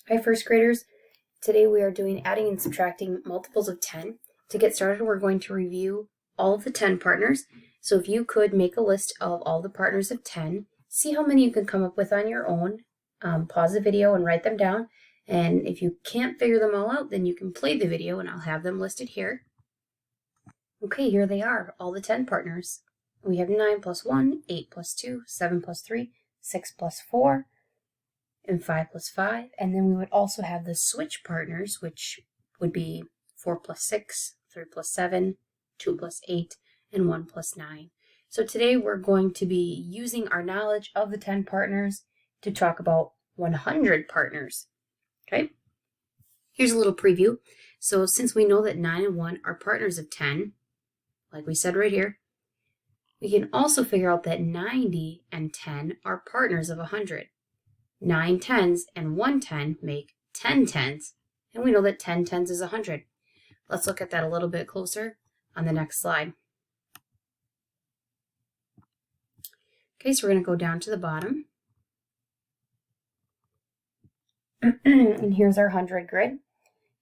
Hi first graders, today we are doing adding and subtracting multiples of 10. To get started, we're going to review all of the 10 partners. So if you could make a list of all the partners of 10, see how many you can come up with on your own, pause the video and write them down. And if you can't figure them all out, then you can play the video and I'll have them listed here. Okay, here they are, all the 10 partners. We have 9 plus 1, 8 plus 2, 7 plus 3, 6 plus 4, and 5 plus 5, and then we would also have the switch partners, which would be 4 plus 6, 3 plus 7, 2 plus 8, and 1 plus 9. So today we're going to be using our knowledge of the 10 partners to talk about 100 partners. Okay, here's a little preview. So since we know that 9 and 1 are partners of 10, like we said right here, we can also figure out that 90 and 10 are partners of 100. 9 tens and 1 10 make 10 tens, and we know that 10 tens is 100. Let's look at that a little bit closer on the next slide. Okay, so we're going to go down to the bottom. And here's our 100 grid.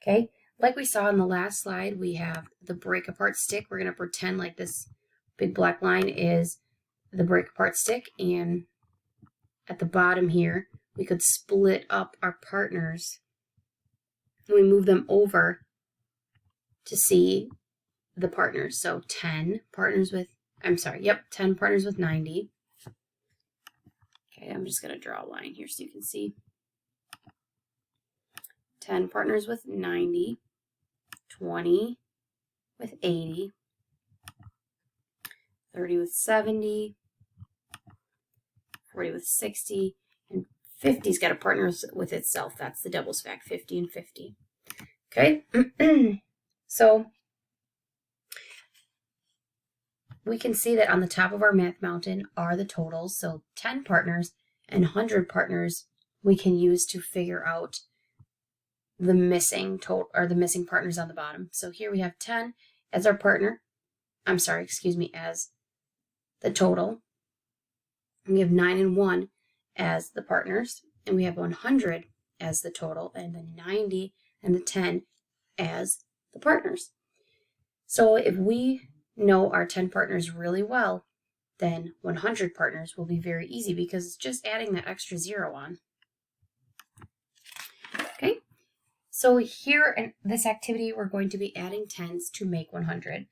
Okay, like we saw in the last slide, we have the break apart stick. We're going to pretend like this big black line is the break apart stick, and at the bottom here, we could split up our partners and we move them over to see the partners. So 10 partners with, 10 partners with 90. Okay, I'm just going to draw a line here so you can see. 10 partners with 90, 20 with 80, 30 with 70, 40 with 60, and 50's got a partner with itself. That's the double stack, 50 and 50. Okay, so we can see that on the top of our math mountain are the totals. So 10 partners and 100 partners we can use to figure out the missing total or the missing partners on the bottom. So here we have 10 as our partner. As the total. And we have 9 and 1 as the partners, and we have 100 as the total, and the 90 and the 10 as the partners. So if we know our 10 partners really well, then 100 partners will be very easy because it's just adding that extra 0 on. Okay, so here in this activity, we're going to be adding 10s to make 100.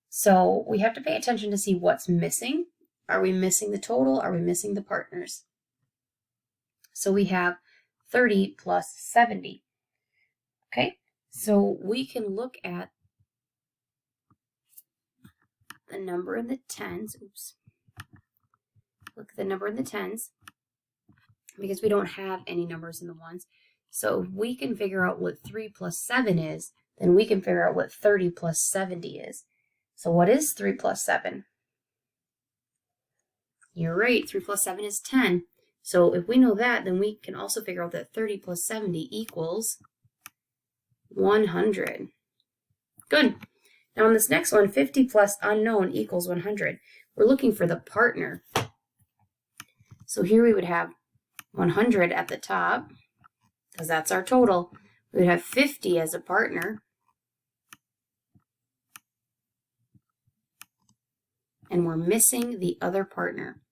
So we have to pay attention to see what's missing. Are we missing the total? Are we missing the partners? So we have 30 plus 70. Okay, so we can look at the number in the tens. Look at the number in the tens because we don't have any numbers in the ones. So if we can figure out what 3 plus 7 is, then we can figure out what 30 plus 70 is. So what is 3 plus 7? You're right, 3 plus 7 is 10. So if we know that, then we can also figure out that 30 plus 70 equals 100. Good. Now on this next one, 50 plus unknown equals 100. We're looking for the partner. So here we would have 100 at the top, because that's our total. We would have 50 as a partner. And we're missing the other partner.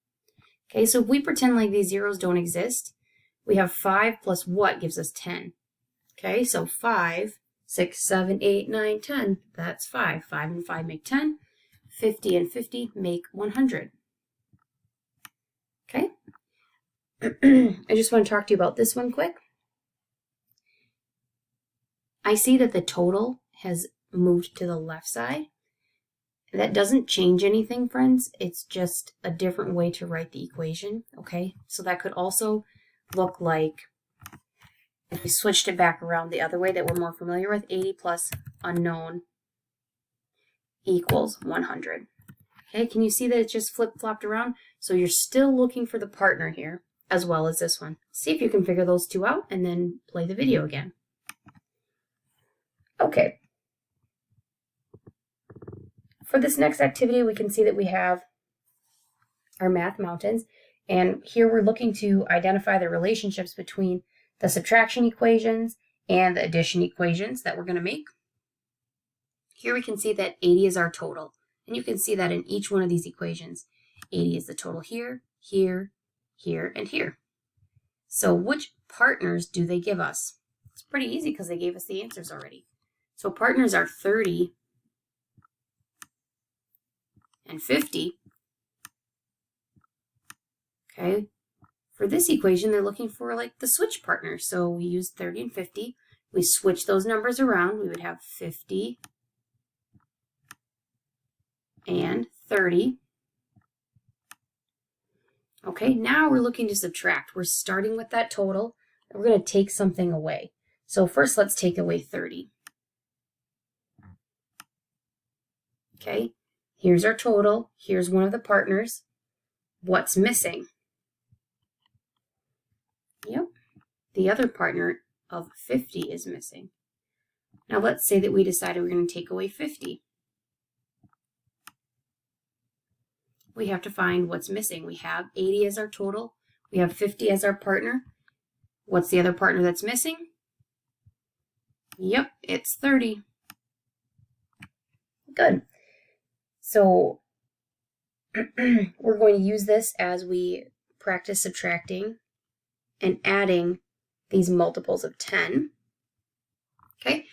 Okay, so if we pretend like these zeros don't exist, we have 5 plus what gives us 10. Okay, so 5, 6, 7, 8, 9, 10, that's 5. 5 and 5 make 10. 50 and 50 make 100. Okay, I just want to talk to you about this one quick. I see that the total has moved to the left side. That doesn't change anything, friends. It's just a different way to write the equation, okay? So that could also look like, if we switched it back around the other way that we're more familiar with, 80 plus unknown equals 100. Okay, can you see that it just flip-flopped around? So you're still looking for the partner here, as well as this one. See if you can figure those two out, and then play the video again. Okay. For this next activity, we can see that we have our math mountains, and here we're looking to identify the relationships between the subtraction equations and the addition equations that we're going to make. Here we can see that 80 is our total, and you can see that in each one of these equations. 80 is the total here, here, here, and here. So which partners do they give us? It's pretty easy because they gave us the answers already. So partners are 30 and 50. Okay. For this equation, they're looking for like the switch partner. So we use 30 and 50. We switch those numbers around. We would have 50 and 30. Okay, now we're looking to subtract. We're starting with that total. We're going to take something away. So first, let's take away 30. Okay, here's our total. Here's one of the partners. What's missing? Yep, the other partner of 50 is missing. Now let's say that we decided we're going to take away 50. We have to find what's missing. We have 80 as our total. We have 50 as our partner. What's the other partner that's missing? Yep, it's 30. Good. So we're going to use this as we practice subtracting and adding these multiples of 10. Okay,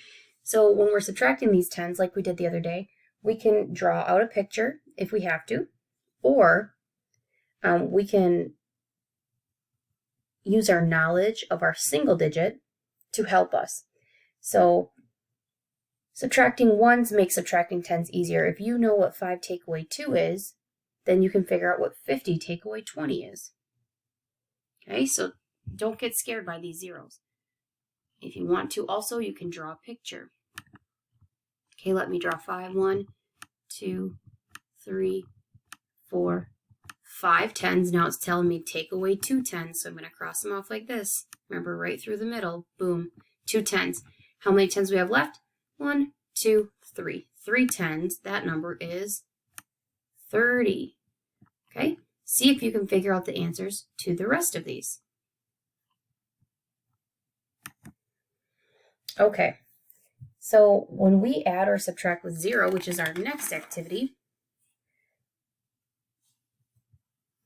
so when we're subtracting these 10s like we did the other day, we can draw out a picture if we have to, or we can use our knowledge of our single digit to help us. So subtracting ones makes subtracting tens easier. If you know what 5 take away 2 is, then you can figure out what 50 take away 20 is. Okay, so don't get scared by these zeros. If you want to also, you can draw a picture. Okay, let me draw 5. 1, 2, 3, 4, 5 tens. Now it's telling me take away 2 tens, so I'm going to cross them off like this. Remember, right through the middle, boom, 2 tens. How many tens we have left? 1, 2, 3. 3 tens, that number is 30. Okay, see if you can figure out the answers to the rest of these. Okay, so when we add or subtract with 0, which is our next activity,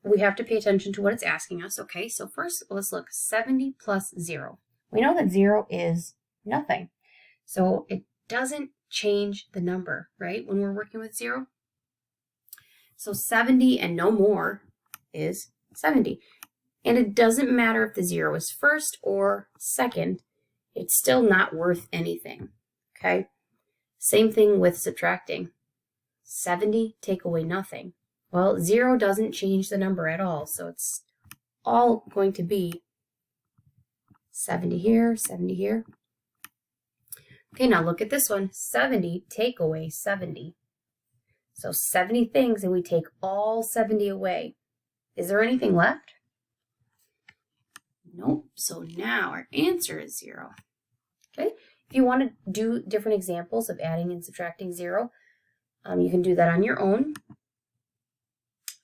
we have to pay attention to what it's asking us. Okay, so first let's look. 70 plus 0. We know that 0 is nothing. So it doesn't change the number, right, when we're working with 0. So 70 and no more is 70. And it doesn't matter if the 0 is first or second. It's still not worth anything, okay? Same thing with subtracting. 70 take away nothing. Well, 0 doesn't change the number at all, so it's all going to be 70 here, 70 here. Okay, now look at this one. 70 take away 70. So 70 things, and we take all 70 away. Is there anything left? Nope. So now our answer is 0. Okay. If you want to do different examples of adding and subtracting 0, you can do that on your own.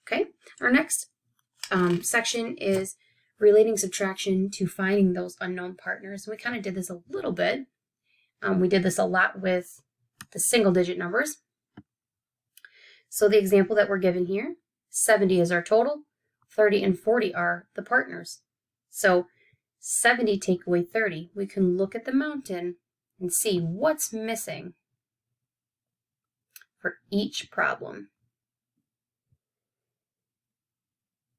Okay. Our next section is relating subtraction to finding those unknown partners. We kind of did this a little bit. We did this a lot with the single digit numbers. So the example that we're given here, 70 is our total, 30 and 40 are the partners. So 70 take away 30. We can look at the mountain and see what's missing for each problem.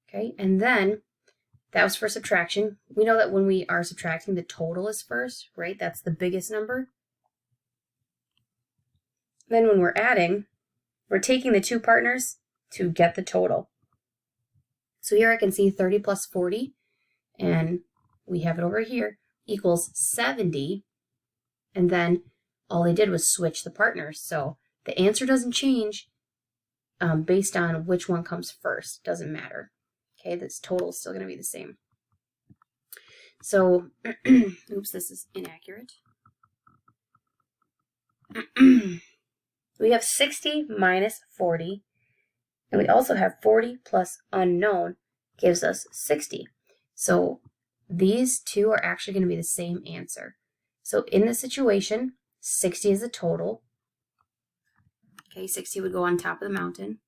Okay, and then that was for subtraction. We know that when we are subtracting, the total is first, right? That's the biggest number. Then when we're adding, we're taking the two partners to get the total. So here I can see 30 plus 40, and we have it over here, equals 70. And then all they did was switch the partners. So the answer doesn't change based on which one comes first. Doesn't matter. Okay, this total is still going to be the same. So, oops, this is inaccurate. We have 60 minus 40, and we also have 40 plus unknown gives us 60. So these two are actually going to be the same answer. So in this situation, 60 is the total. Okay, 60 would go on top of the mountain.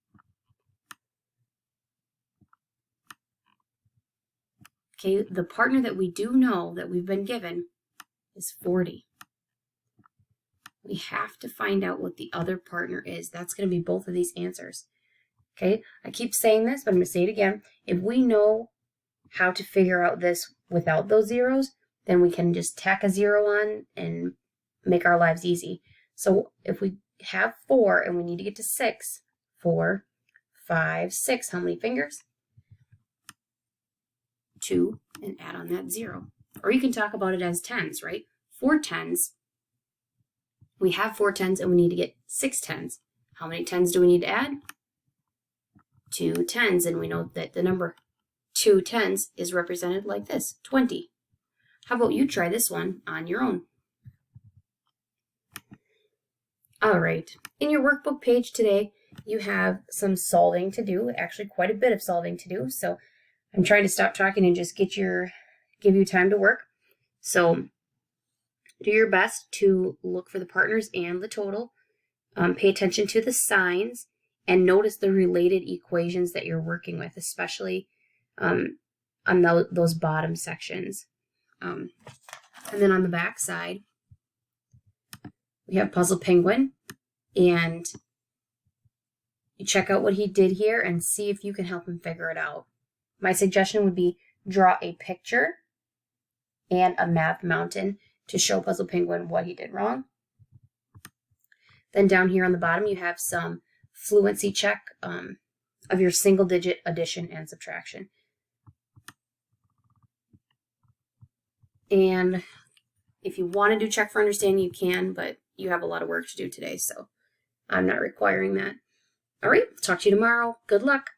Okay, the partner that we do know that we've been given is 40. We have to find out what the other partner is. That's going to be both of these answers. Okay, I keep saying this, but I'm going to say it again. If we know how to figure out this without those zeros, then we can just tack a 0 on and make our lives easy. So if we have 4 and we need to get to 6, 4, 5, 6, how many fingers? 2, and add on that 0. Or you can talk about it as tens, right? 4 tens. We have 4 tens and we need to get 6 tens. How many tens do we need to add? 2 tens, and we know that the number 2 tens is represented like this, 20. How about you try this one on your own? All right, in your workbook page today, you have some solving to do, actually quite a bit of solving to do. So I'm trying to stop talking and just give you time to work. So do your best to look for the partners and the total. Pay attention to the signs and notice the related equations that you're working with, especially on those bottom sections. And then on the back side, we have Puzzle Penguin, and you check out what he did here and see if you can help him figure it out. My suggestion would be draw a picture and a math mountain to show Puzzle Penguin what he did wrong. Then down here on the bottom, you have some fluency check of your single digit addition and subtraction. And if you want to do check for understanding, you can, but you have a lot of work to do today, so I'm not requiring that. All right, talk to you tomorrow. Good luck.